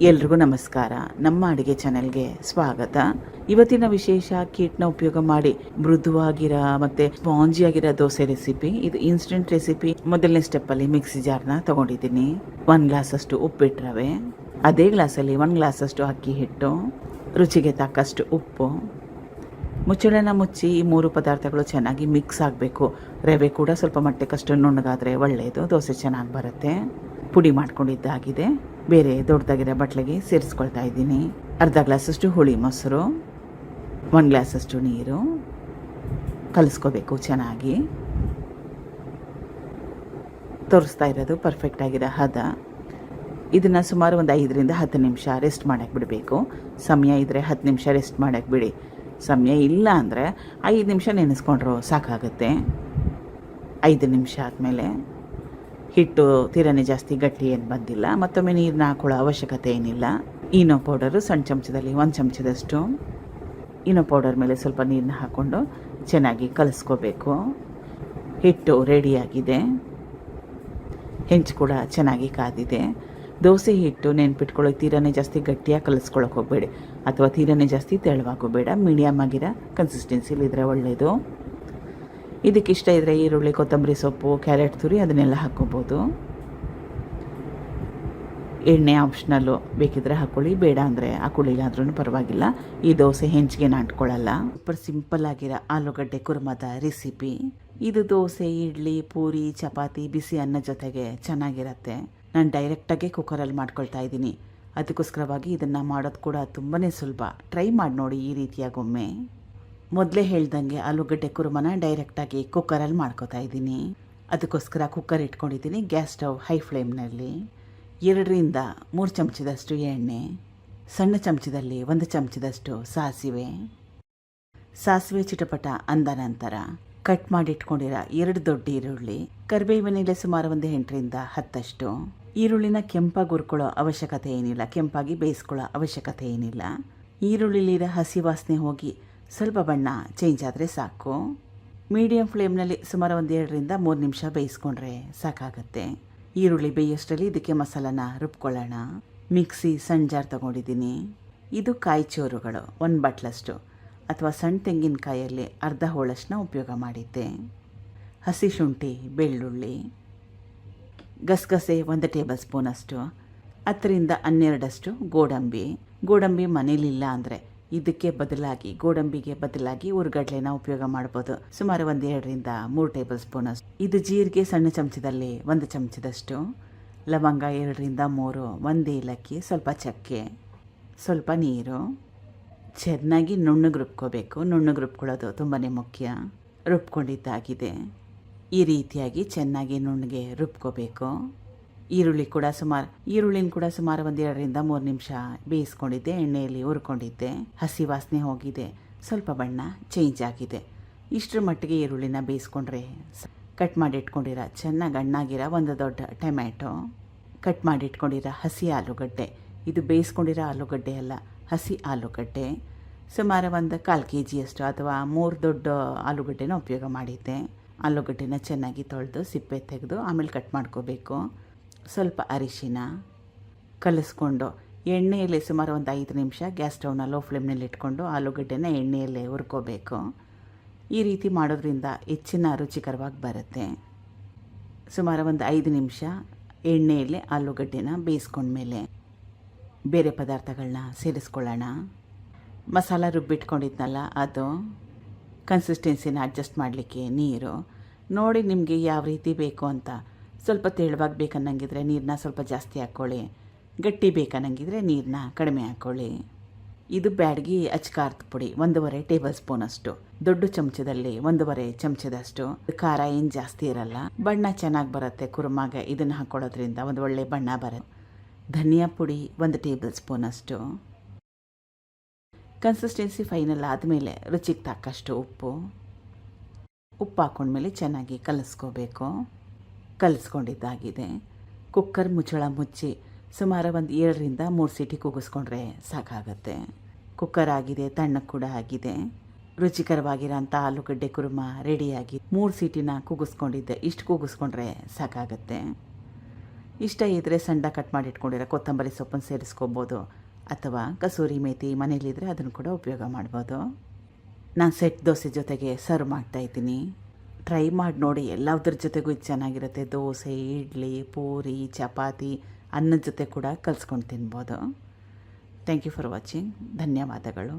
ಎಲ್ರಿಗೂ ನಮಸ್ಕಾರ. ನಮ್ಮ ಅಡುಗೆ ಚಾನೆಲ್ಗೆ ಸ್ವಾಗತ. ಇವತ್ತಿನ ವಿಶೇಷ ಕೀಟ್ನ ಉಪಯೋಗ ಮಾಡಿ ಮೃದುವಾಗಿರೋ ಮತ್ತು ಸ್ಪಾಂಜಿಯಾಗಿರೋ ದೋಸೆ ರೆಸಿಪಿ. ಇದು ಇನ್ಸ್ಟೆಂಟ್ ರೆಸಿಪಿ. ಮೊದಲನೇ ಸ್ಟೆಪ್ಪಲ್ಲಿ ಮಿಕ್ಸಿ ಜಾರ್ನ ತೊಗೊಂಡಿದ್ದೀನಿ. 1 ಗ್ಲಾಸಷ್ಟು ಉಪ್ಪಿಟ್ಟು ರವೆ, ಅದೇ ಗ್ಲಾಸಲ್ಲಿ 1 ಗ್ಲಾಸಷ್ಟು ಅಕ್ಕಿ ಹಿಟ್ಟು, ರುಚಿಗೆ ತಕ್ಕಷ್ಟು ಉಪ್ಪು. ಮುಚ್ಚಳನ ಮುಚ್ಚಿ ಈ 3 ಪದಾರ್ಥಗಳು ಚೆನ್ನಾಗಿ ಮಿಕ್ಸ್ ಆಗಬೇಕು. ರವೆ ಕೂಡ ಸ್ವಲ್ಪ ಮಟ್ಟಕ್ಕಷ್ಟು ನುಣ್ಣಗಾದರೆ ಒಳ್ಳೆಯದು, ದೋಸೆ ಚೆನ್ನಾಗಿ ಬರುತ್ತೆ. ಪುಡಿ ಮಾಡ್ಕೊಂಡಿದ್ದಾಗಿದೆ. ಬೇರೆ ದೊಡ್ಡದಾಗಿರೋ ಬಟ್ಲಿಗೆ ಸೇರಿಸ್ಕೊಳ್ತಾ ಇದ್ದೀನಿ. ಅರ್ಧ ಗ್ಲಾಸಷ್ಟು ಹುಳಿ ಮೊಸರು, 1 ಗ್ಲಾಸಷ್ಟು ನೀರು ಕಲಿಸ್ಕೋಬೇಕು ಚೆನ್ನಾಗಿ. ತೋರಿಸ್ತಾ ಇರೋದು ಪರ್ಫೆಕ್ಟ್ ಆಗಿರೋ ಹದ. ಇದನ್ನು ಸುಮಾರು ಒಂದು 5ರಿಂದ 10 ನಿಮಿಷ ರೆಸ್ಟ್ ಮಾಡೋಕ್ಕೆ ಬಿಡಬೇಕು. ಸಮಯ ಇದ್ದರೆ 10 ನಿಮಿಷ ರೆಸ್ಟ್ ಮಾಡೋಕ್ಕೆ ಬಿಡಿ. ಸಮಯ ಇಲ್ಲ ಅಂದರೆ 5 ನಿಮಿಷ ನೆನೆಸ್ಕೊಂಡ್ರು ಸಾಕಾಗುತ್ತೆ. 5 ನಿಮಿಷ ಆದಮೇಲೆ ಹಿಟ್ಟು ತೀರನೇ ಜಾಸ್ತಿ ಗಟ್ಟಿ ಏನು ಬಂದಿಲ್ಲ. ಮತ್ತೊಮ್ಮೆ ನೀರನ್ನ ಹಾಕೊಳ್ಳೋ ಅವಶ್ಯಕತೆ ಏನಿಲ್ಲ. ಈನೋ ಪೌಡರು ಸಣ್ಣ ಚಮಚದಲ್ಲಿ 1 ಚಮಚದಷ್ಟು ಈನೋ ಪೌಡರ್ ಮೇಲೆ ಸ್ವಲ್ಪ ನೀರನ್ನ ಹಾಕ್ಕೊಂಡು ಚೆನ್ನಾಗಿ ಕಲಿಸ್ಕೋಬೇಕು. ಹಿಟ್ಟು ರೆಡಿಯಾಗಿದೆ. ಹೆಂಚು ಕೂಡ ಚೆನ್ನಾಗಿ ಕಾದಿದೆ. ದೋಸೆ ಹಿಟ್ಟು ನೆನ್ಪಿಟ್ಕೊಳ್ಳೋ ತೀರನೇ ಜಾಸ್ತಿ ಗಟ್ಟಿಯಾಗಿ ಕಲಿಸ್ಕೊಳ್ಳೋಕೆ ಹೋಗಬೇಡಿ, ಅಥವಾ ತೀರನೇ ಜಾಸ್ತಿ ತೆಳುವಾಗೋಬೇಡ. ಮೀಡಿಯಮ್ ಆಗಿರೋ ಕನ್ಸಿಸ್ಟೆನ್ಸಿಲಿದ್ರೆ ಒಳ್ಳೆಯದು. ಇದಕ್ಕೆ ಇಷ್ಟ ಇದ್ದರೆ ಈರುಳ್ಳಿ, ಕೊತ್ತಂಬರಿ ಸೊಪ್ಪು, ಕ್ಯಾರೆಟ್ ತುರಿ ಅದನ್ನೆಲ್ಲ ಹಾಕ್ಕೋಬೋದು. ಎಣ್ಣೆ ಆಪ್ಷನಲ್ಲು, ಬೇಕಿದ್ರೆ ಹಾಕ್ಕೊಳ್ಳಿ, ಬೇಡ ಅಂದರೆ ಹಾಕೊಳ್ಳಿಲ್ಲ ಅಂದ್ರೂ ಪರವಾಗಿಲ್ಲ. ಈ ದೋಸೆ ಹೆಂಚಿಗೆ ನಾಟ್ಕೊಳ್ಳಲ್ಲ. ಸೂಪರ್ ಸಿಂಪಲ್ ಆಗಿರೋ ಆಲೂಗಡ್ಡೆ ಕುರ್ಮದ ರೆಸಿಪಿ ಇದು. ದೋಸೆ, ಇಡ್ಲಿ, ಪೂರಿ, ಚಪಾತಿ, ಬಿಸಿ ಅನ್ನ ಜೊತೆಗೆ ಚೆನ್ನಾಗಿರುತ್ತೆ. ನಾನು ಡೈರೆಕ್ಟಾಗಿ ಕುಕ್ಕರಲ್ಲಿ ಮಾಡ್ಕೊಳ್ತಾ ಇದ್ದೀನಿ. ಅದಕ್ಕೋಸ್ಕರವಾಗಿ ಇದನ್ನು ಮಾಡೋದು ಕೂಡ ತುಂಬಾ ಸುಲಭ. ಟ್ರೈ ಮಾಡಿ ನೋಡಿ ಈ ರೀತಿಯಾಗೊಮ್ಮೆ. ಮೊದಲೇ ಹೇಳ್ದಂಗೆ ಆಲೂಗಡ್ಡೆ ಕುರ್ಮನ ಡೈರೆಕ್ಟಾಗಿ ಕುಕ್ಕರಲ್ಲಿ ಮಾಡ್ಕೋತಾ ಇದ್ದೀನಿ. ಅದಕ್ಕೋಸ್ಕರ ಕುಕ್ಕರ್ ಇಟ್ಕೊಂಡಿದ್ದೀನಿ. ಗ್ಯಾಸ್ ಸ್ಟವ್ ಹೈ ಫ್ಲೇಮ್ನಲ್ಲಿ. 2ರಿಂದ 3 ಚಮಚದಷ್ಟು ಎಣ್ಣೆ, ಸಣ್ಣ ಚಮಚದಲ್ಲಿ 1 ಚಮಚದಷ್ಟು ಸಾಸಿವೆ ಚಿಟಪಟ ಅಂದ ನಂತರ ಕಟ್ ಮಾಡಿ ಇಟ್ಕೊಂಡಿರೋ 2 ದೊಡ್ಡ ಈರುಳ್ಳಿ, ಕರಿಬೇವಿನೆಲೆ ಸುಮಾರು 8ರಿಂದ 10. ಈರುಳ್ಳಿನ ಕೆಂಪಾಗಿ ಹುರ್ಕೊಳ್ಳೋ ಅವಶ್ಯಕತೆ ಏನಿಲ್ಲ, ಕೆಂಪಾಗಿ ಬೇಯಿಸ್ಕೊಳ್ಳೋ ಅವಶ್ಯಕತೆ ಏನಿಲ್ಲ. ಈರುಳ್ಳಿಲಿರೋ ಹಸಿ ವಾಸನೆ ಹೋಗಿ ಸ್ವಲ್ಪ ಬಣ್ಣ ಚೇಂಜ್ ಆದರೆ ಸಾಕು. ಮೀಡಿಯಮ್ ಫ್ಲೇಮ್ನಲ್ಲಿ ಸುಮಾರು 2ರಿಂದ 3 ನಿಮಿಷ ಬೇಯಿಸ್ಕೊಂಡ್ರೆ ಸಾಕಾಗುತ್ತೆ. ಈರುಳ್ಳಿ ಬೇಯೋಷ್ಟರಲ್ಲಿ ಇದಕ್ಕೆ ಮಸಾಲಾನ ರುಬ್ಕೊಳ್ಳೋಣ. ಮಿಕ್ಸಿ ಸಣ್ಣ ಜಾರ್ ತೊಗೊಂಡಿದ್ದೀನಿ. ಇದು ಕಾಯಿ ಚೂರುಗಳು 1 ಬಟ್ಲಷ್ಟು, ಅಥವಾ ಸಣ್ಣ ತೆಂಗಿನಕಾಯಲ್ಲಿ ಅರ್ಧ ಹೋಳಷ್ಟನ್ನ ಉಪಯೋಗ ಮಾಡಿದ್ದೆ. ಹಸಿ ಶುಂಠಿ, ಬೆಳ್ಳುಳ್ಳಿ, ಗಸಗಸೆ 1 ಟೇಬಲ್ ಸ್ಪೂನಷ್ಟು, 10ರಿಂದ 12 ಗೋಡಂಬಿ ಮನೇಲಿಲ್ಲ ಅಂದರೆ ಇದಕ್ಕೆ ಬದಲಾಗಿ, ಗೋಡಂಬಿಗೆ ಬದಲಾಗಿ ಉರ್ಗಡ್ಲೆನ ಉಪಯೋಗ ಮಾಡ್ಬೋದು. ಸುಮಾರು 2ರಿಂದ 3 ಟೇಬಲ್ ಸ್ಪೂನಷ್ಟು. ಇದು ಜೀರಿಗೆ ಸಣ್ಣ ಚಮಚದಲ್ಲಿ 1 ಚಮಚದಷ್ಟು, ಲವಂಗ 2ರಿಂದ 3, 1 ಏಲಕ್ಕಿ, ಸ್ವಲ್ಪ ಚಕ್ಕೆ, ಸ್ವಲ್ಪ ನೀರು. ಚೆನ್ನಾಗಿ ನುಣ್ಣಗೆ ರುಬ್ಕೋಬೇಕು. ನುಣ್ಣಗೆ ರುಬ್ಕೊಳ್ಳೋದು ತುಂಬಾ ಮುಖ್ಯ. ರುಬ್ಕೊಂಡಿದ್ದಾಗಿದೆ. ಈ ರೀತಿಯಾಗಿ ಚೆನ್ನಾಗಿ ನುಣ್ಣಗೆ ರುಬ್ಕೋಬೇಕು. ಈರುಳ್ಳಿನ ಕೂಡ ಸುಮಾರು 2ರಿಂದ 3 ನಿಮಿಷ ಬೇಯಿಸ್ಕೊಂಡಿದ್ದೆ. ಎಣ್ಣೆಯಲ್ಲಿ ಹುರ್ಕೊಂಡಿದ್ದೆ. ಹಸಿ ವಾಸನೆ ಹೋಗಿದೆ, ಸ್ವಲ್ಪ ಬಣ್ಣ ಚೇಂಜ್ ಆಗಿದೆ. ಇಷ್ಟರ ಮಟ್ಟಿಗೆ ಈರುಳ್ಳಿನ ಬೇಯಿಸ್ಕೊಂಡ್ರೆ ಕಟ್ ಮಾಡಿ ಇಟ್ಕೊಂಡಿರೋ ಚೆನ್ನಾಗಿ ಹಣ್ಣಾಗಿರೋ 1 ದೊಡ್ಡ ಟೊಮ್ಯಾಟೊ, ಕಟ್ ಮಾಡಿ ಇಟ್ಕೊಂಡಿರೋ ಹಸಿ ಆಲೂಗಡ್ಡೆ. ಇದು ಬೇಯಿಸ್ಕೊಂಡಿರೋ ಆಲೂಗಡ್ಡೆ ಅಲ್ಲ, ಹಸಿ ಆಲೂಗಡ್ಡೆ. ಸುಮಾರು 1/4 kg ಅಥವಾ 3 ದೊಡ್ಡ ಆಲೂಗಡ್ಡೆನ ಉಪಯೋಗ ಮಾಡಿದ್ದೆ. ಆಲೂಗಡ್ಡೆನ ಚೆನ್ನಾಗಿ ತೊಳೆದು ಸಿಪ್ಪೆ ತೆಗೆದು ಆಮೇಲೆ ಕಟ್ ಮಾಡ್ಕೋಬೇಕು. ಸ್ವಲ್ಪ ಅರಿಶಿನ ಕಲಿಸ್ಕೊಂಡು ಎಣ್ಣೆಯಲ್ಲಿ ಸುಮಾರು 5 ನಿಮಿಷ ಗ್ಯಾಸ್ ಸ್ಟವ್ನ ಲೋ ಫ್ಲೇಮ್ನಲ್ಲಿ ಇಟ್ಕೊಂಡು ಆಲೂಗಡ್ಡೆನ ಎಣ್ಣೆಯಲ್ಲೇ ಹುರ್ಕೋಬೇಕು. ಈ ರೀತಿ ಮಾಡೋದ್ರಿಂದ ಹೆಚ್ಚಿನ ರುಚಿಕರವಾಗಿ ಬರುತ್ತೆ. ಸುಮಾರು 5 ನಿಮಿಷ ಎಣ್ಣೆಯಲ್ಲೇ ಆಲೂಗಡ್ಡೆನ ಬೇಯಿಸ್ಕೊಂಡ್ಮೇಲೆ ಬೇರೆ ಪದಾರ್ಥಗಳನ್ನ ಸೇರಿಸ್ಕೊಳ್ಳೋಣ. ಮಸಾಲ ರುಬ್ಬಿಟ್ಕೊಂಡಿದ್ನಲ್ಲ, ಅದು ಕನ್ಸಿಸ್ಟೆನ್ಸಿನ ಅಡ್ಜಸ್ಟ್ ಮಾಡಲಿಕ್ಕೆ ನೀರು ನೋಡಿ, ನಿಮಗೆ ಯಾವ ರೀತಿ ಬೇಕು ಅಂತ. ಸ್ವಲ್ಪ ತೆಳುವಾಗಿ ಬೇಕನ್ನಂಗಿದ್ರೆ ನೀರನ್ನ ಸ್ವಲ್ಪ ಜಾಸ್ತಿ ಹಾಕ್ಕೊಳ್ಳಿ, ಗಟ್ಟಿ ಬೇಕನ್ನಂಗಿದ್ರೆ ನೀರನ್ನ ಕಡಿಮೆ ಹಾಕ್ಕೊಳ್ಳಿ. ಇದು ಬ್ಯಾಡಗಿ ಅಚ್ಕಾರದ ಪುಡಿ 1.5 ಟೇಬಲ್ ಸ್ಪೂನಷ್ಟು, ದೊಡ್ಡ ಚಮಚದಲ್ಲಿ 1.5 ಚಮಚದಷ್ಟು. ಖಾರ ಏನು ಜಾಸ್ತಿ ಇರಲ್ಲ, ಬಣ್ಣ ಚೆನ್ನಾಗಿ ಬರುತ್ತೆ ಕುರ್ಮಾಗೆ. ಇದನ್ನು ಹಾಕ್ಕೊಳ್ಳೋದ್ರಿಂದ ಒಂದು ಒಳ್ಳೆ ಬಣ್ಣ ಬರುತ್ತೆ. ಧನಿಯಾ ಪುಡಿ 1 ಟೇಬಲ್ ಸ್ಪೂನಷ್ಟು. ಕನ್ಸಿಸ್ಟೆನ್ಸಿ ಫೈನಲ್ ಆದಮೇಲೆ ರುಚಿಗೆ ತಕ್ಕಷ್ಟು ಉಪ್ಪು ಹಾಕ್ಕೊಂಡ್ಮೇಲೆ ಚೆನ್ನಾಗಿ ಕಲಿಸ್ಕೋಬೇಕು. ಕಲಿಸ್ಕೊಂಡಿದ್ದಾಗಿದೆ. ಕುಕ್ಕರ್ ಮುಚ್ಚಳ ಮುಚ್ಚಿ ಸುಮಾರು 7ರಿಂದ 3 ಸೀಟಿ ಕೂಗಿಸ್ಕೊಂಡ್ರೆ ಸಾಕಾಗತ್ತೆ. ಕುಕ್ಕರ್ ಆಗಿದೆ, ತಣ್ಣಗೆ ಕೂಡ ಆಗಿದೆ. ರುಚಿಕರವಾಗಿರೋಂಥ ಆಲೂಗಡ್ಡೆ ಕುರ್ಮ ರೆಡಿಯಾಗಿ 3 ಸೀಟಿನ ಕೂಗಿಸ್ಕೊಂಡಿದ್ದೆ. ಇಷ್ಟು ಕೂಗಿಸ್ಕೊಂಡ್ರೆ ಸಾಕಾಗತ್ತೆ. ಇಷ್ಟ ಇದ್ದರೆ ಸಣ್ಣ ಕಟ್ ಮಾಡಿ ಇಟ್ಕೊಂಡಿರೋ ಕೊತ್ತಂಬರಿ ಸೊಪ್ಪನ್ನು ಸೇರಿಸ್ಕೋಬೋದು, ಅಥವಾ ಕಸೂರಿ ಮೇಥಿ ಮನೇಲಿದ್ದರೆ ಅದನ್ನು ಕೂಡ ಉಪಯೋಗ ಮಾಡ್ಬೋದು. ನಾನು ಸೆಟ್ ದೋಸೆ ಜೊತೆಗೆ ಸರ್ವ್ ಮಾಡ್ತಾಯಿದ್ದೀನಿ. ಟ್ರೈ ಮಾಡಿ ನೋಡಿ, ಎಲ್ಲದ್ರ ಜೊತೆಗೂ ಇದು ಚೆನ್ನಾಗಿರುತ್ತೆ. ದೋಸೆ, ಇಡ್ಲಿ, ಪೂರಿ, ಚಪಾತಿ, ಅನ್ನದ ಜೊತೆ ಕೂಡ ಕಲಿಸ್ಕೊಂಡು ತಿನ್ಬೋದು. Thank you for watching. ಧನ್ಯವಾದಗಳು.